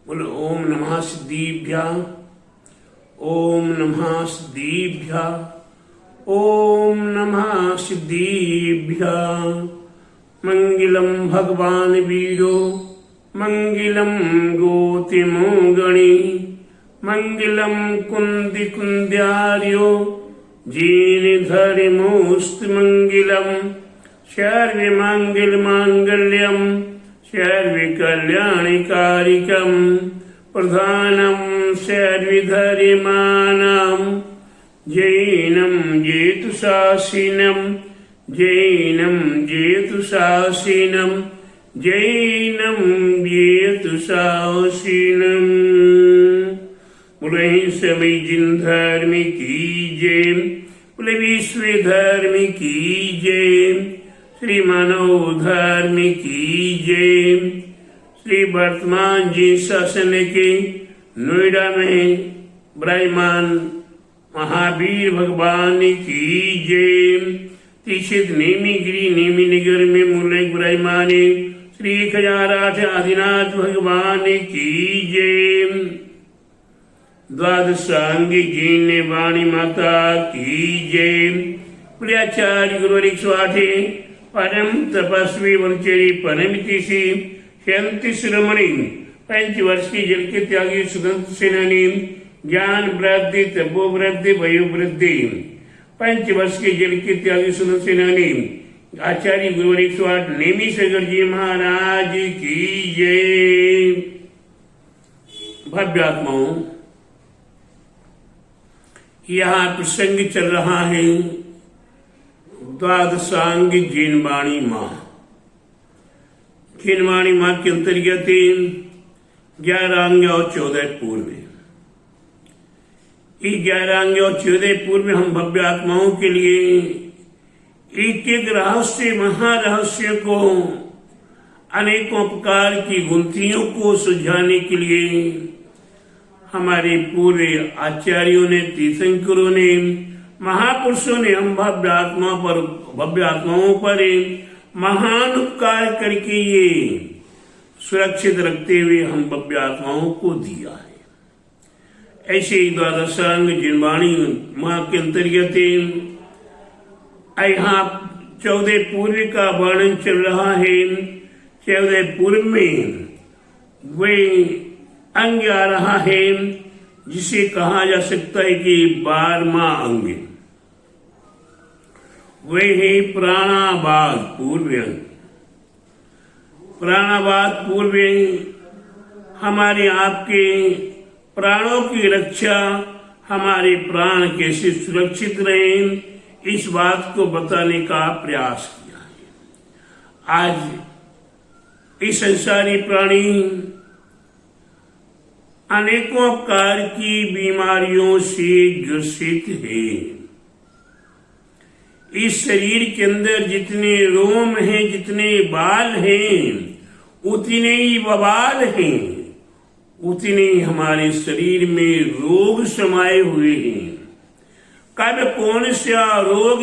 बोलो ओम नमः सिद्धिभ्यां, ओम नमः सिद्धिभ्यां, ओम नमः सिद्धिभ्यां। मंगलम भगवान वीरो, मंगलम गोतिमो गणी, मंगलम कुंदी कुंद्यार्यो, जीन धरिमोस्त मंगलम। सर्व मंगल मांगल्यम, सर्व कल्याणकारिकम, प्रधानम सर्वधर्माणां, जैनं जेतुशासिनं, जैनं जेतुशासिनं, जैनं जेतुशासिनं। बोले सभी जिन धर्म की जय, बोले विश्व धर्म की जय, श्री मानव धर्म की जय। श्री वर्तमान जी शासन के नोएडा में विराजमान महावीर भगवान की जय। तीक्षित नेमीगिरी नेमी नगर में मूल्य विराजमान श्री 1008 आदिनाथ भगवान की जय। द्वादशांगी जीन वाणी माता की जय। प्रियाचार्य गुरु 108 परम तपस्वी वनचरी परमितिशी शांति शिरोमणि 5 वर्ष की जल के त्यागी स्वतंत्र सेनानी, ज्ञान वृद्धि तपो वृद्धि वयो वृद्धि 5 वर्ष के जल के त्यागी स्वतंत्र सेनानी आचार्य गुरु 108 नेमी सागर जी महाराज की जय। भव्य आत्माओं, यहाँ प्रसंग चल रहा है द्वादशांग जिनवाणी माँ। जिनवाणी माँ के अंतर्गत 11 अंग और 14 पूर्व। इस 11 अंग और 14 पूर्व में हम भव्य आत्माओं के लिए एक एक रहस्य, महारहस्य को, अनेकों प्रकार की गुंथियों को सुलझाने के लिए हमारे पूर्व आचार्यों ने, तीर्थंकरों ने, महापुरुषों ने हम भव्य आत्माओं पर महान उपकार करके ये सुरक्षित रखते हुए हम भव्य आत्माओं को दिया है। ऐसे ही द्वादशांग जिनवाणी माँ के अंतर्गत यहाँ 14 पूर्व का वर्णन चल रहा है। 14 पूर्व में वे अंग आ रहा है जिसे कहा जा सकता है कि 12वां अंग। वे है प्राणावाद पूर्व अंग। प्राणावाद पूर्व हमारे आपके प्राणों की रक्षा, हमारे प्राण कैसे सुरक्षित रहे, इस बात को बताने का प्रयास किया है। आज इस संसारी प्राणी अनेकों प्रकार की बीमारियों से ग्रसित है। इस शरीर के अंदर जितने रोम हैं, जितने बाल हैं, उतने ही बवाल हैं, उतने ही हमारे शरीर में रोग समाये हुए हैं। कब कौन सा रोग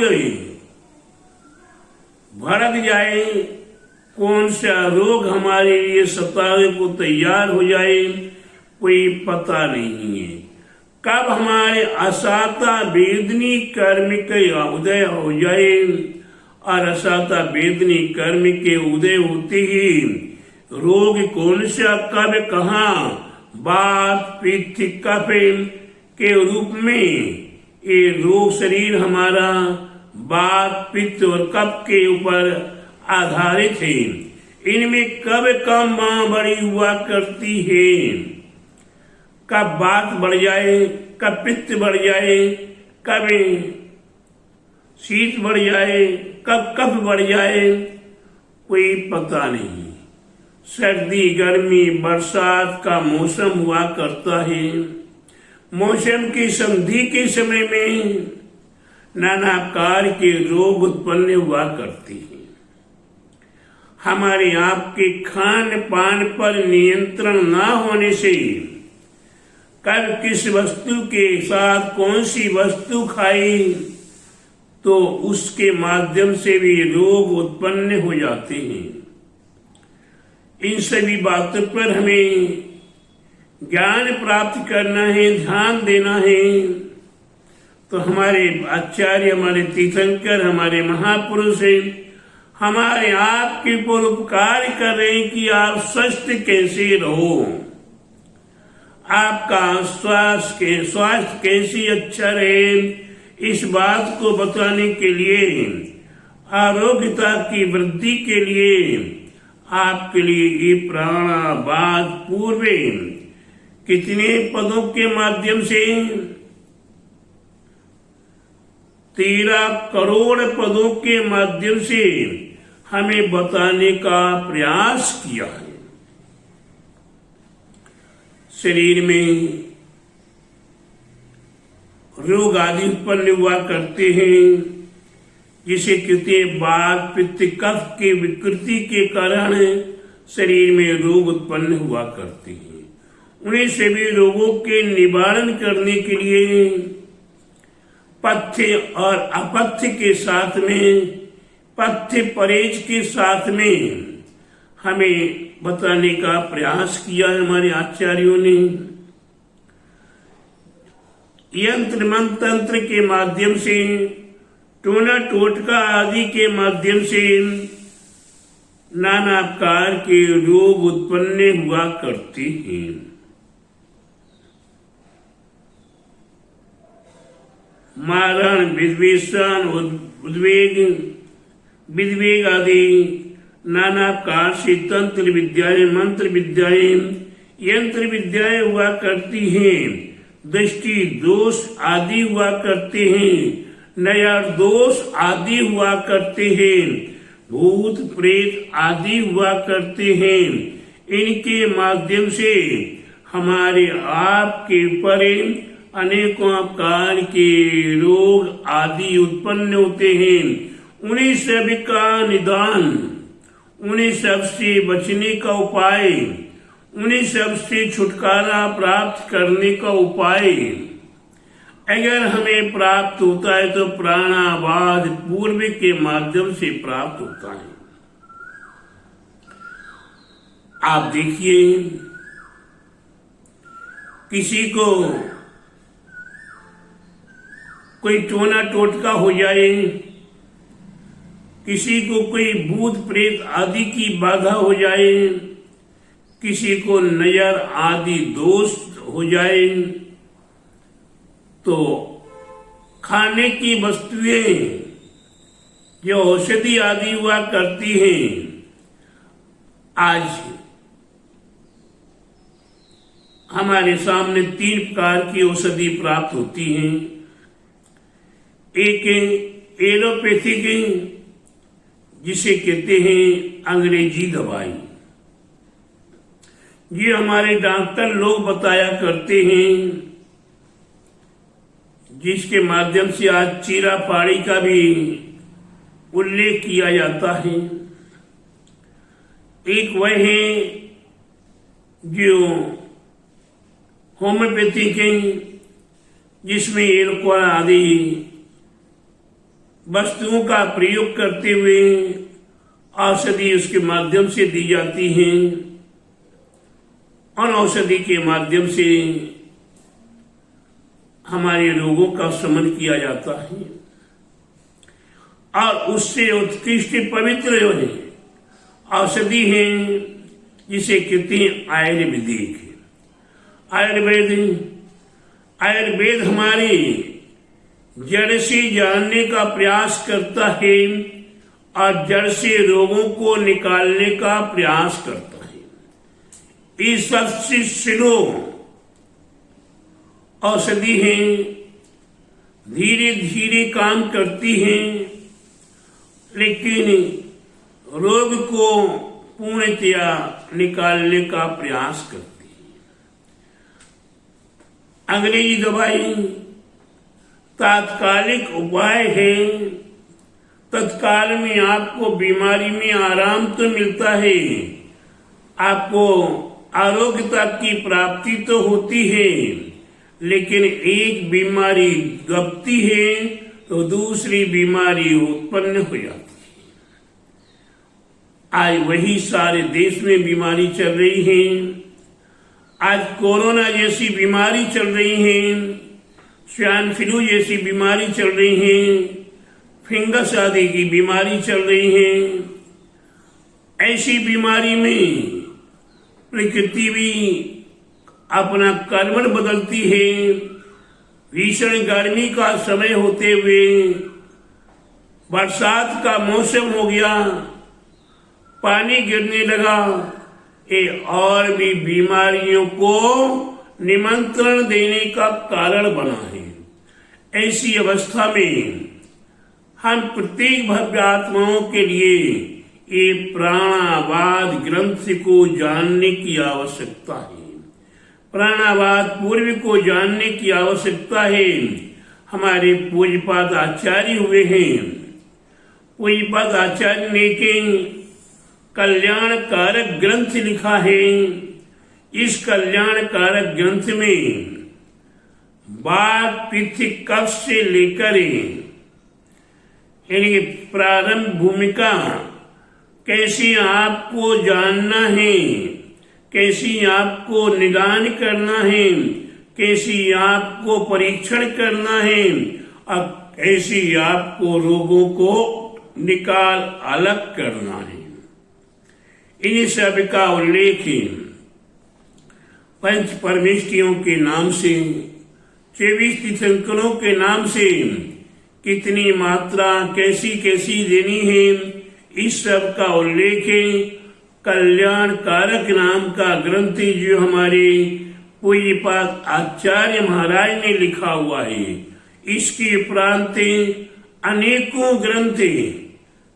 भड़क जाए, कौन सा रोग हमारे लिए सतावे को तैयार हो जाए, कोई पता नहीं है। कब हमारे असाता वेदनी कर्म के उदय हो जाए, और असाता वेदनी कर्म के उदय होते ही रोग कौन सा, कब, कहाँ, वात पित्त कफ के रूप में ये रोग शरीर हमारा वात पित्त और कफ के ऊपर आधारित है। इनमें कब कम माँ बड़ी हुआ करती है, कब वात बढ़ जाए, कब पित्त बढ़ जाए, कब शीत बढ़ जाए, कब कफ बढ़ जाए, कोई पता नहीं। सर्दी गर्मी बरसात का मौसम हुआ करता है। मौसम की संधि के समय में नाना प्रकार के रोग उत्पन्न हुआ करते हैं। हमारे आपके खान पान पर नियंत्रण न होने से कब किस वस्तु के साथ कौन सी वस्तु खाई तो उसके माध्यम से भी रोग उत्पन्न हो जाते हैं। इन सभी बातों पर हमें ज्ञान प्राप्त करना है, ध्यान देना है, तो हमारे आचार्य, हमारे तीर्थंकर, हमारे महापुरुष हैं, हमारे आपके ऊपर उपकार कर रहे हैं कि आप स्वस्थ कैसे रहो, आपका स्वास्थ्य कैसे अच्छा रहे, इस बात को बताने के लिए, आरोग्यता की वृद्धि के लिए आपके लिए ये प्राणावाद पूर्व कितने पदों के माध्यम से 13 करोड़ पदों के माध्यम से हमें बताने का प्रयास किया है। शरीर में रोग आदि उत्पन्न हुआ करते हैं, जिसे कहते हैं वात पित्त कफ के विकृति के कारण शरीर में रोग उत्पन्न हुआ करते हैं। उन्हीं सभी रोगों के निवारण करने के लिए पथ्य और अपथ्य के साथ में, पथ्य परहेज के साथ में हमें बताने का प्रयास किया है हमारे आचार्यों ने। यंत्र मंत्र तंत्र के माध्यम से, टोना टोटका आदि के माध्यम से नाना प्रकार के रोग उत्पन्न हुआ करते हैं। मारण, विद्वेषण, विद्वेग आदि नाना प्रकार से तंत्र विद्याएं, मंत्र विद्याएं, यंत्र विद्याएं हुआ करती हैं। दृष्टि दोष आदि हुआ करते हैं, नया दोष आदि हुआ करते हैं, भूत प्रेत आदि हुआ करते हैं। इनके माध्यम से हमारे आपके ऊपर अनेकों प्रकार के रोग आदि उत्पन्न होते हैं। उन्हीं सभी का निदान, उन्हीं सबसे बचने का उपाय, उन्हीं सबसे छुटकारा प्राप्त करने का उपाय अगर हमें प्राप्त होता है तो प्राणावाद पूर्व के माध्यम से प्राप्त होता है। आप देखिए, किसी को कोई टोना टोटका हो जाए, किसी को कोई भूत प्रेत आदि की बाधा हो जाए, किसी को नजर आदि दोष हो जाए, तो खाने की वस्तुएं जो औषधि आदि हुआ करती हैं, आज हमारे सामने 3 प्रकार की औषधि प्राप्त होती हैं। एक एलोपैथिक, जिसे कहते हैं अंग्रेजी दवाई, ये हमारे डॉक्टर लोग बताया करते हैं, जिसके माध्यम से आज चीरा फाड़ी का भी उल्लेख किया जाता है। एक वह है जो होम्योपैथिक है, जिसमें एल्कोहल आदि वस्तुओं का प्रयोग करते हुए औषधि उसके माध्यम से दी जाती हैं। और औषधि के माध्यम से हमारे रोगों का शमन किया जाता है। और उससे उत्कृष्ट पवित्र जो है औषधि है, जिसे कहते हैं आयुर्वेदिक। आयुर्वेद हमारे जड़ से जानने का प्रयास करता है और जड़ से रोगों को निकालने का प्रयास करता है। इस सबसे स्लो औषधि हैं, धीरे धीरे काम करती हैं, लेकिन रोग को पूर्णतया निकालने का प्रयास करती है। अंग्रेजी दवाई तात्कालिक उपाय है, तत्काल में आपको बीमारी में आराम तो मिलता है, आपको आरोग्यता की प्राप्ति तो होती है, लेकिन एक बीमारी दबती है तो दूसरी बीमारी उत्पन्न हो जाती है। आज वही सारे देश में बीमारी चल रही है। आज कोरोना जैसी बीमारी चल रही है, स्वाइन फ्लू जैसी बीमारी चल रही है, फंगस आदि की बीमारी चल रही है। ऐसी बीमारी में प्रकृति भी अपना कर्मण बदलती है। भीषण गर्मी का समय होते हुए बरसात का मौसम हो गया, पानी गिरने लगा, ये और भी बीमारियों को निमंत्रण देने का कारण बना है। ऐसी अवस्था में हम प्रत्येक भव्य आत्माओं के लिए ये प्राणावाद ग्रंथ को जानने की आवश्यकता है। प्राणावाद पूर्व को जानने की आवश्यकता है। हमारे पूज्यपाद आचार्य हुए हैं, पूज्यपाद आचार्य ने के कल्याण कारक ग्रंथ लिखा है। इस कल्याण कारक ग्रंथ में बाघ पिथि कफ से लेकर यानी प्रारंभ भूमिका, कैसी आपको जानना है, कैसी आपको निदान करना है, कैसी आपको परीक्षण करना है और कैसी आपको रोगों को निकाल अलग करना है। इन सब का उल्लेख पंच परमेष्टियों के नाम से, 24 तीर्थंकरों के नाम से कितनी मात्रा कैसी कैसी देनी है, इस सब का उल्लेख कल्याण कारक नाम का ग्रंथ जो हमारे पूज्यपाद आचार्य महाराज ने लिखा हुआ है। इसके उपरांत अनेकों ग्रंथ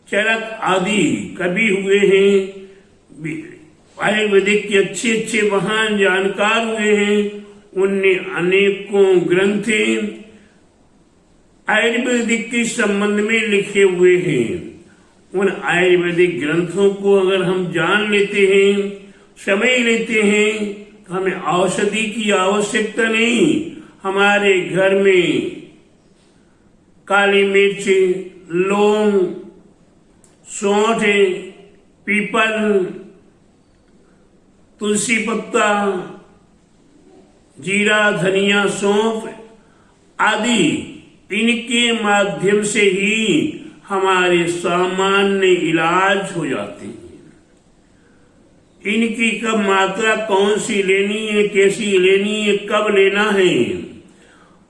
चरक आदि कवि हुए हैं। आयुर्वेदिक के अच्छे अच्छे महान जानकार हुए हैं। उनने अनेकों ग्रंथ आयुर्वेदिक के संबंध में लिखे हुए हैं। उन आयुर्वेदिक ग्रंथों को अगर हम जान लेते हैं, समझ लेते हैं, तो हमें औषधि की आवश्यकता नहीं। हमारे घर में काली मिर्च, लौंग, सौंठ, पीपल, तुलसी पत्ता, जीरा, धनिया, सौंफ आदि, इनके माध्यम से ही हमारे सामान्य इलाज हो जाते हैं। इनकी कब मात्रा कौन सी लेनी है, कैसी लेनी है, कब लेना है,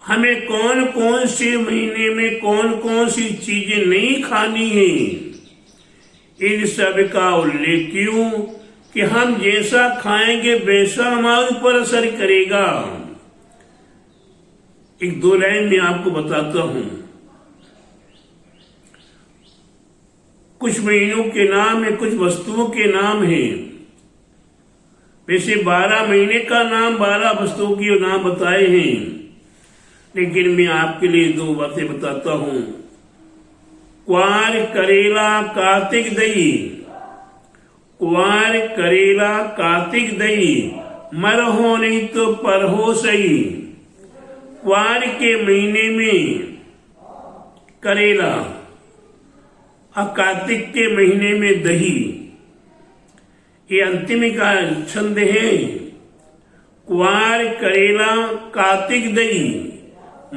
हमें कौन कौन से महीने में कौन कौन सी चीजें नहीं खानी है, इन सब का उल्लेख क्यों कि हम जैसा खाएंगे वैसा हमारे ऊपर असर करेगा। एक दो लाइन में आपको बताता हूं। कुछ महीनों के नाम है, कुछ वस्तुओं के नाम है। वैसे 12 महीने का नाम 12 वस्तुओं के नाम बताए हैं, लेकिन मैं आपके लिए 2 बातें बताता हूं। क्वार, करेला, कार्तिक दही। क्वार, करेला, कार्तिक दही, मरहो नहीं तो परहो सही। क्वार के महीने में करेला और कार्तिक के महीने में दही, ये अंतिम का छंद है। क्वार, करेला, कार्तिक दही,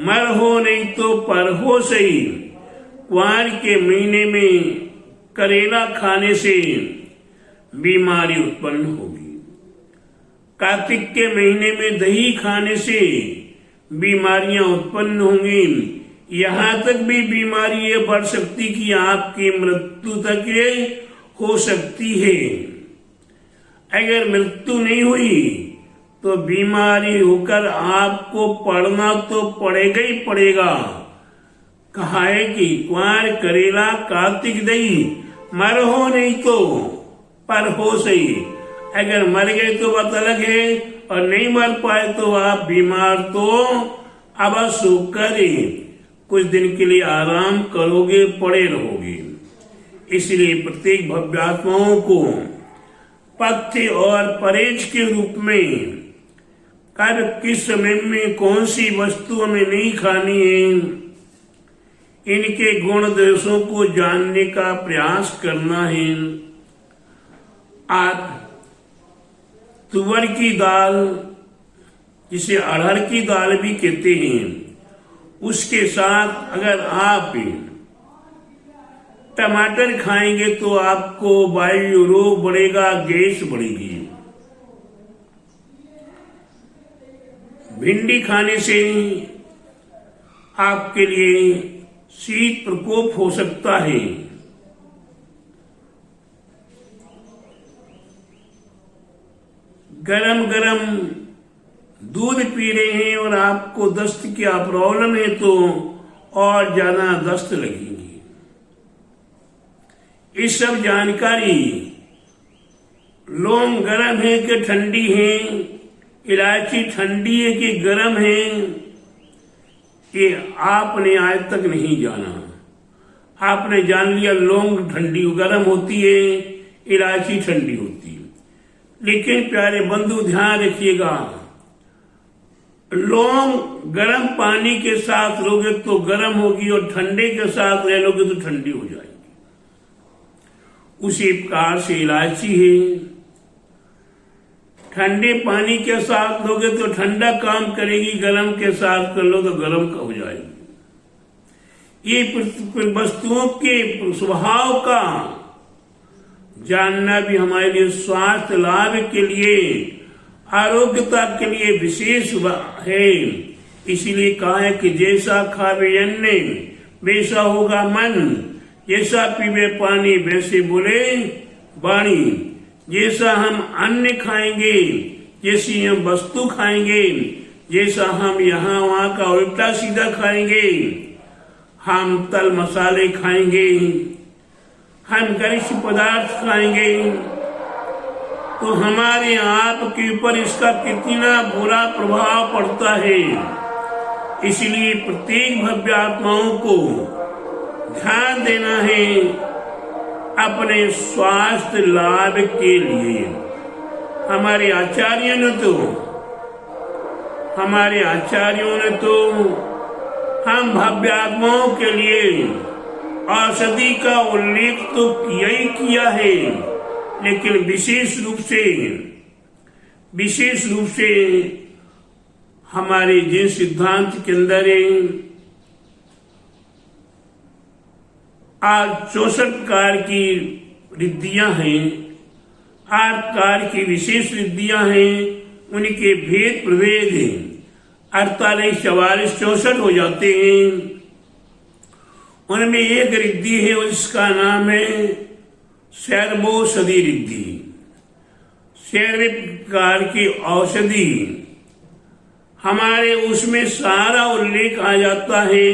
मरहो नहीं तो परहो सही। क्वार के महीने में करेला खाने से बीमारी उत्पन्न होगी। कार्तिक के महीने में दही खाने से बीमारियां उत्पन्न होंगी। यहां तक भी बीमारी ये बढ़ सकती कि आपकी मृत्यु तक ये हो सकती है। अगर मृत्यु नहीं हुई तो बीमारी होकर आपको पड़ना तो पड़ेगा ही पड़ेगा। कहा है कि क्वार, करेला, कार्तिक दही, मरहो नहीं तो पर हो सही। अगर मर गए तो बात अलग है, और नहीं मर पाए तो आप बीमार तो अवश्य होकर कुछ दिन के लिए आराम करोगे, पड़े रहोगे। इसलिए प्रत्येक भव्यात्माओं को पथ्य और परहेज के रूप में कब किस समय में कौन सी वस्तु हमें नहीं खानी है, इनके गुण दोषों को जानने का प्रयास करना है। आप तुअर की दाल, जिसे अरहर की दाल भी कहते हैं, उसके साथ अगर आप टमाटर खाएंगे तो आपको वायु रोग बढ़ेगा, गैस बढ़ेगी। भिंडी खाने से आपके लिए शीत प्रकोप हो सकता है। गरम गरम दूध पी रहे हैं और आपको दस्त की प्रॉब्लम है तो और ज्यादा दस्त लगेगी। इस सब जानकारी, लौंग गरम है कि ठंडी है, इलायची ठंडी है कि गरम है, ये आपने आज तक नहीं जाना। आपने जान लिया लौंग ठंडी गरम होती है, इलायची ठंडी होती है। लेकिन प्यारे बंधु ध्यान रखिएगा, लौंग गर्म पानी के साथ लोगे तो गर्म होगी और ठंडे के साथ रह लोगे तो ठंडी हो जाएगी। उसी प्रकार से इलायची है, ठंडे पानी के साथ लोगे तो ठंडा काम करेगी, गर्म के साथ कर लो तो गर्म का हो जाएगी। ये वस्तुओं के स्वभाव का जानना भी हमारे लिए स्वास्थ्य लाभ के लिए, आरोग्यता के लिए विशेष है। इसीलिए कहा है कि जैसा खावे अन्न वैसा होगा मन, जैसा पीवे पानी वैसे बोले वाणी। जैसा हम अन्न खाएंगे, जैसी हम वस्तु खाएंगे, जैसा हम यहाँ वहाँ का उल्टा सीधा खाएंगे, हम तल मसाले खाएंगे, हम गरिष्ठ पदार्थ खाएंगे, तो हमारे आप के ऊपर इसका कितना बुरा प्रभाव पड़ता है। इसलिए प्रत्येक भव्य आत्माओं को ध्यान देना है अपने स्वास्थ्य लाभ के लिए। हमारे आचार्यों ने तो हम भव्य आत्माओं के लिए औषधि का उल्लेख तो किया ही किया है, लेकिन विशेष रूप से हमारे जिन सिद्धांत के अंदर 64 प्रकार की रिद्धियां हैं, 8 प्रकार की विशेष रिद्धियां हैं, उनके भेद प्रभेद हैं। 48, 44, 64 हो जाते हैं। उनमें एक रिद्धि है, उसका नाम है सर्वौषधि रिद्धि। 6 प्रकार की औषधि हमारे उसमें सारा उल्लेख आ जाता है।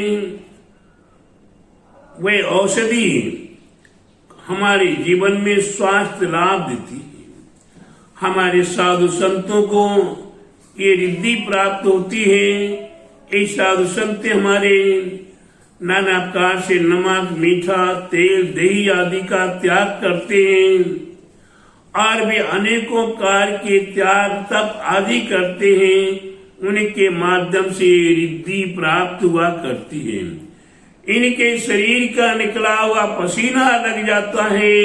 वह औषधि हमारे जीवन में स्वास्थ्य लाभ देती है। हमारे साधु संतों को ये रिद्धि प्राप्त होती है। ये साधु संत हमारे नाना प्रकार से नमक, मीठा, तेल, दही आदि का त्याग करते हैं और भी अनेकों प्रकार के त्याग तप आदि करते हैं। उनके माध्यम से रिद्धि प्राप्त हुआ करती है। इनके शरीर का निकला हुआ पसीना लग जाता है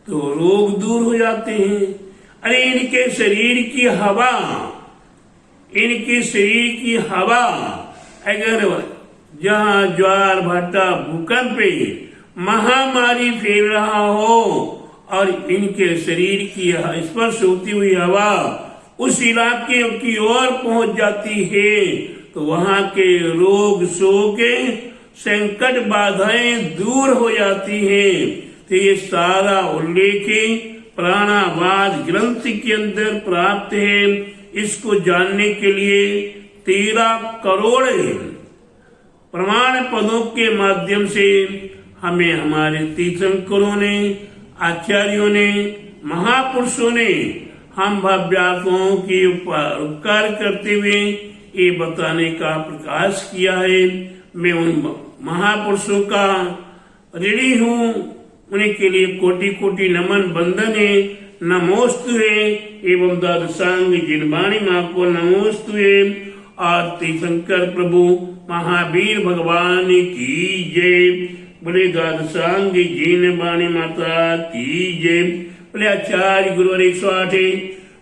तो रोग दूर हो जाते हैं। अरे इनके शरीर की हवा अगर जहाँ ज्वार भाटा भूकंप महामारी फैल रहा हो और इनके शरीर की स्पर्श होती हुई हवा उस इलाके की ओर पहुंच जाती है तो वहां के रोग शोक संकट बाधाएं दूर हो जाती हैं। तो ये सारा उल्लेख प्राणावाद ग्रंथ के अंदर प्राप्त है। इसको जानने के लिए 13 करोड़ प्रमाण पदों के माध्यम से हमें हमारे तीर्थंकरों ने, आचार्यों ने, महापुरुषों ने हम भव्यात्माओं के उपकार करते हुए ये बताने का प्रकाश किया है। मैं उन महापुरुषों का ऋणी हूँ, उनके लिए कोटि कोटि नमन बंदन है। नमोस्तुते एवं द्वादशांग जिनवाणी माँ को नमोस्तुते। आरती शंकर प्रभु महावीर भगवान की जय। बोले द्वादशांग जिनवाणी माता की जय। बोले आचार्य गुरुवर 108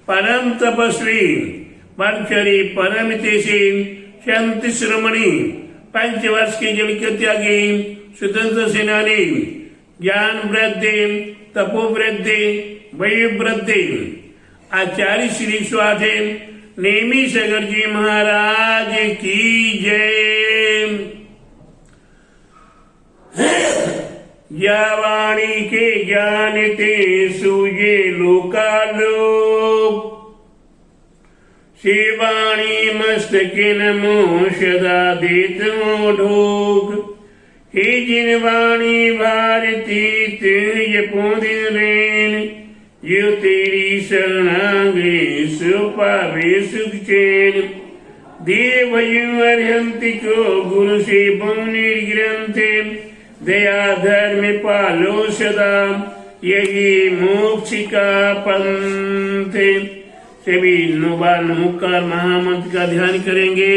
परम तपस्वी परचरी परमितेशी शांति श्रमणी 5 वर्ष के जल के त्यागी स्वतंत्र सेनानी ज्ञान वृद्धि तपो वृद्धि वय वृद्धि आचार्य श्री स्वाधे नेमी सगर जी महाराज की जय। या वाणी के जानते सूजे लोकालोक शिवाणी मस्तके नमो सदा देत मोढोक हे जिन वाणी भारती तुझ पोदिन रेन जो तेरी शरणांगे सो पावे सुख चैन देव अर्हंति को गुरु से निर्ग्रंथे दया धर्म पालो सदा यही मोक्ष का पंथ। सभी नोबाल नमोकार महामंत्र का ध्यान करेंगे।